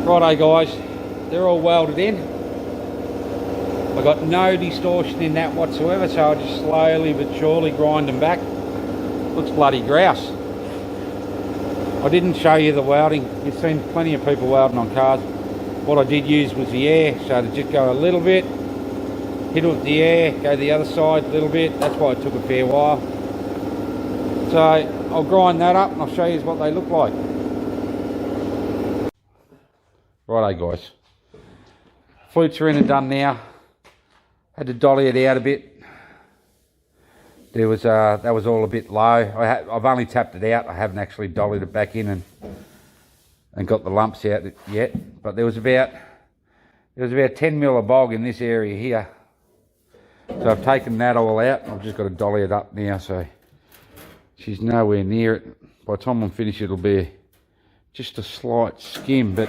Righto guys, they're all welded in. I got no distortion in that whatsoever, so I just slowly but surely grind them back. Looks bloody grouse. I didn't show you the welding. You've seen plenty of people welding on cars. What I did use was the air, so to just go a little bit, hit it with the air, go the other side a little bit. That's why it took a fair while. So I'll grind that up and I'll show you what they look like. Righto guys, flutes are in and done now. Had to dolly it out a bit. There was that was all a bit low. I've only tapped it out. I haven't actually dollied it back in and got the lumps out yet. But there was about 10 mil of bog in this area here. So I've taken that all out. I've just got to dolly it up now, so she's nowhere near it. By the time I'm finished, it'll be just a slight skim. But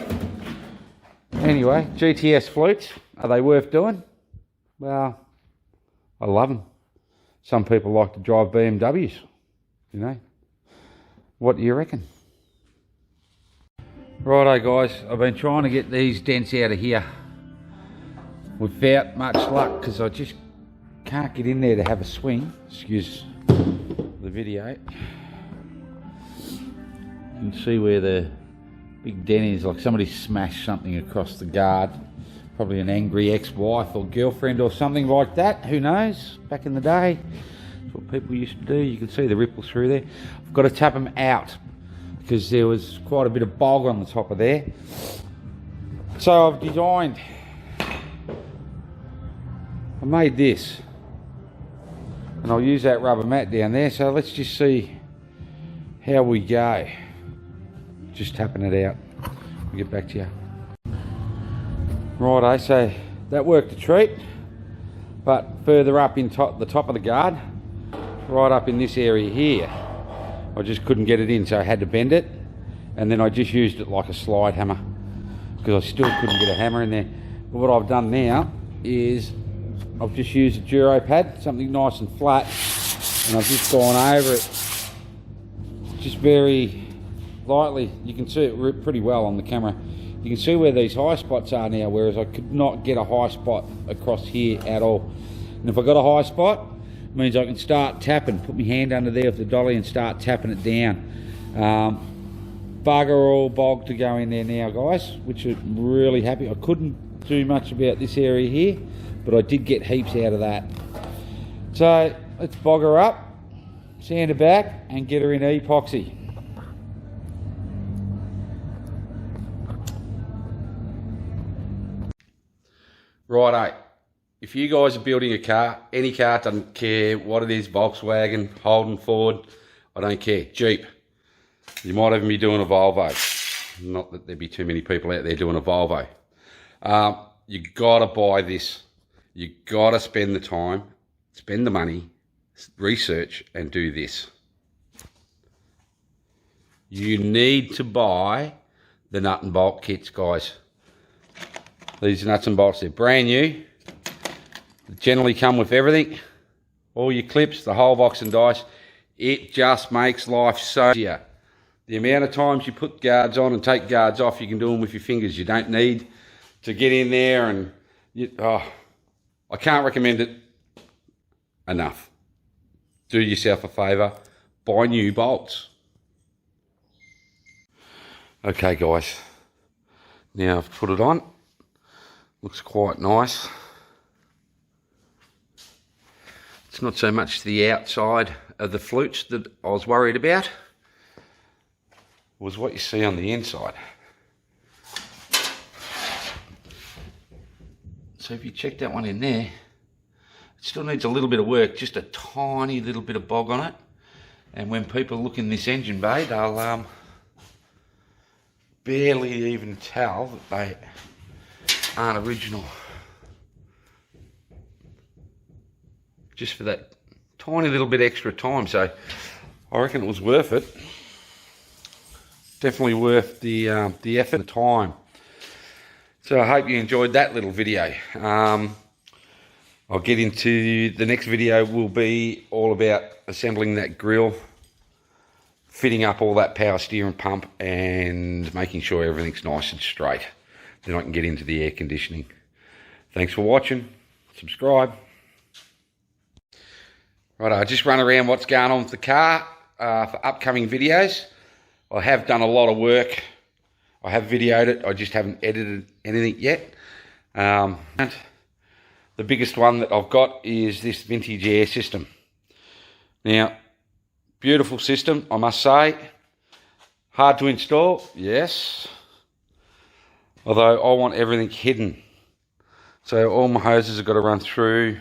anyway, GTS flutes, are they worth doing? Well, I love them. Some people like to drive BMWs, you know. What do you reckon? Righto guys, I've been trying to get these dents out of here without much luck because I just can't get in there to have a swing. Excuse the video. You can see where the big dent is, like somebody smashed something across the guard. Probably an angry ex-wife or girlfriend or something like that, who knows, back in the day. That's what people used to do. You can see the ripples through there. I've got to tap them out because there was quite a bit of bog on the top of there. So I've designed, I made this, and I'll use that rubber mat down there. So let's just see how we go. Just tapping it out. I'll get back to you. Righto, so that worked a treat, but further up in the top of the guard, right up in this area here, I just couldn't get it in, so I had to bend it, and then I just used it like a slide hammer because I still couldn't get a hammer in there. But what I've done now is I've just used a Duro pad, something nice and flat, and I've just gone over it just very lightly. You can see it pretty well on the camera. You can see where these high spots are now, whereas I could not get a high spot across here at all. And if I got a high spot, it means I can start tapping, put my hand under there with the dolly and start tapping it down. Bugger all bog to go in there now, guys, which I'm really happy. I couldn't do much about this area here, but I did get heaps out of that. So let's bog her up, sand her back, and get her in epoxy. Righto, if you guys are building a car, any car, doesn't care what it is, Volkswagen, Holden, Ford, I don't care, Jeep. You might even be doing a Volvo. Not that there'd be too many people out there doing a Volvo. You gotta buy this. You gotta spend the time, spend the money, research and do this. You need to buy the nut and bolt kits, guys. These nuts and bolts, they're brand new. They generally come with everything. All your clips, the whole box and dice. It just makes life so easier. The amount of times you put guards on and take guards off, you can do them with your fingers. You don't need to get in there and... I can't recommend it enough. Do yourself a favour. Buy new bolts. Okay, guys. Now I've put it on. Looks quite nice. It's not so much the outside of the flutes that I was worried about. It was what you see on the inside. So if you check that one in there, it still needs a little bit of work, just a tiny little bit of bog on it. And when people look in this engine bay, they'll barely even tell that they aren't original. Just for that tiny little bit extra time. So I reckon it was worth it. Definitely worth the effort and the time. So I hope you enjoyed that little video. I'll get into the next video. Will be all about assembling that grille, fitting up all that power steering pump and making sure everything's nice and straight. then I can get into the air conditioning. Thanks for watching. Subscribe. Right, I just run around what's going on with the car for upcoming videos. I have done a lot of work. I have videoed it. I just haven't edited anything yet. The biggest one that I've got is this vintage air system. Now, beautiful system, I must say. Hard to install, yes. Although I want everything hidden. So all my hoses have got to run through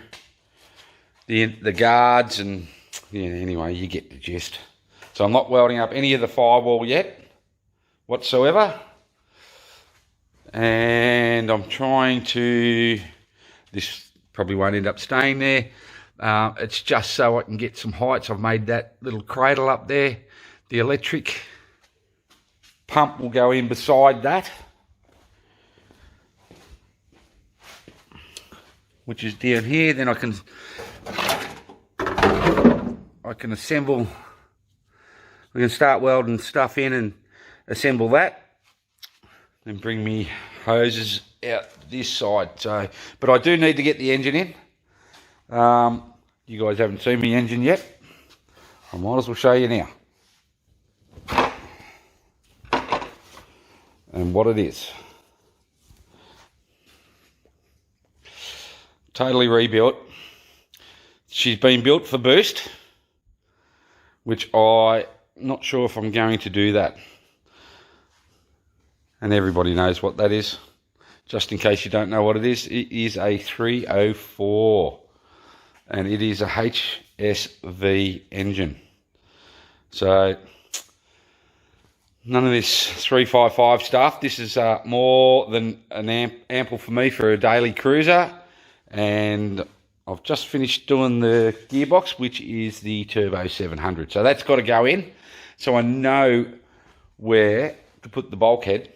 the guards and, yeah, anyway, you get the gist. So I'm not welding up any of the firewall yet, whatsoever. And I'm trying to, this probably won't end up staying there. It's just so I can get some heights. I've made that little cradle up there. The electric pump will go in beside that, which is down here. Then I can assemble, I can start welding stuff in and assemble that, then bring me hoses out this side. So, but I do need to get the engine in. You guys haven't seen my engine yet. I might as well show you now. And what it is. Totally rebuilt. She's been built for boost, which I'm not sure if I'm going to do that. And everybody knows what that is. Just in case you don't know what it is a 304. And it is a HSV engine. So, none of this 355 stuff. This is more than an ample for me for a daily cruiser. And I've just finished doing the gearbox, which is the Turbo 700. So that's got to go in. So I know where to put the bulkhead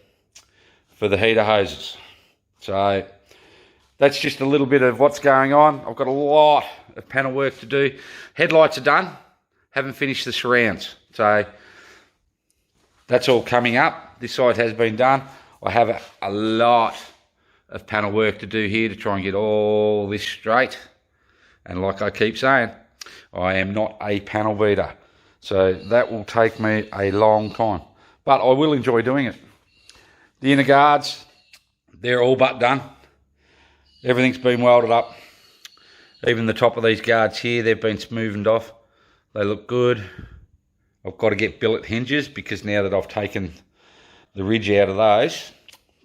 for the heater hoses. So that's just a little bit of what's going on. I've got a lot of panel work to do. Headlights are done. Haven't finished the surrounds. So that's all coming up. This side has been done. I have a lot of panel work to do here to try and get all this straight. And like I keep saying, I am not a panel beater. So that will take me a long time. But I will enjoy doing it. The inner guards, they're all but done. Everything's been welded up. Even the top of these guards here, they've been smoothened off. They look good. I've got to get billet hinges because now that I've taken the ridge out of those,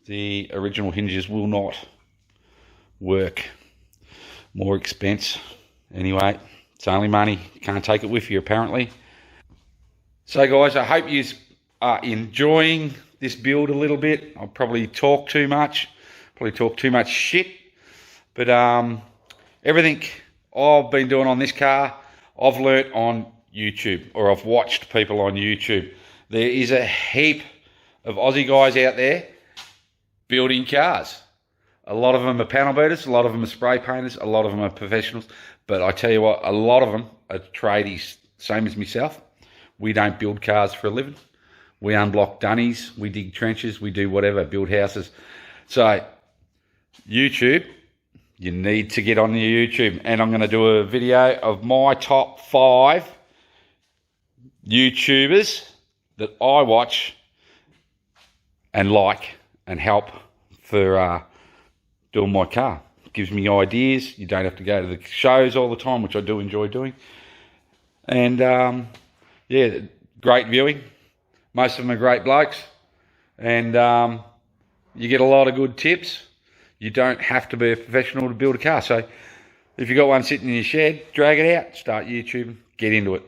the original hinges will not work. More expense. Anyway, it's only money. You can't take it with you apparently. So guys, I hope you are enjoying this build a little bit. I'll probably talk too much. Probably talk too much shit. But everything I've been doing on this car, I've learnt on YouTube, or I've watched people on YouTube. There is a heap of Aussie guys out there building cars. A lot of them are panel beaters, a lot of them are spray painters, a lot of them are professionals. But I tell you what, a lot of them are tradies, same as myself. We don't build cars for a living. We unblock dunnies, we dig trenches, we do whatever, build houses. So, YouTube, you need to get on your YouTube. And I'm going to do a video of my top 5 YouTubers that I watch and like and help for doing my car. It gives me ideas. You don't have to go to the shows all the time, which I do enjoy doing. And yeah, great viewing. Most of them are great blokes. And you get a lot of good tips. You don't have to be a professional to build a car. So if you've got one sitting in your shed, drag it out, start YouTubing, get into it.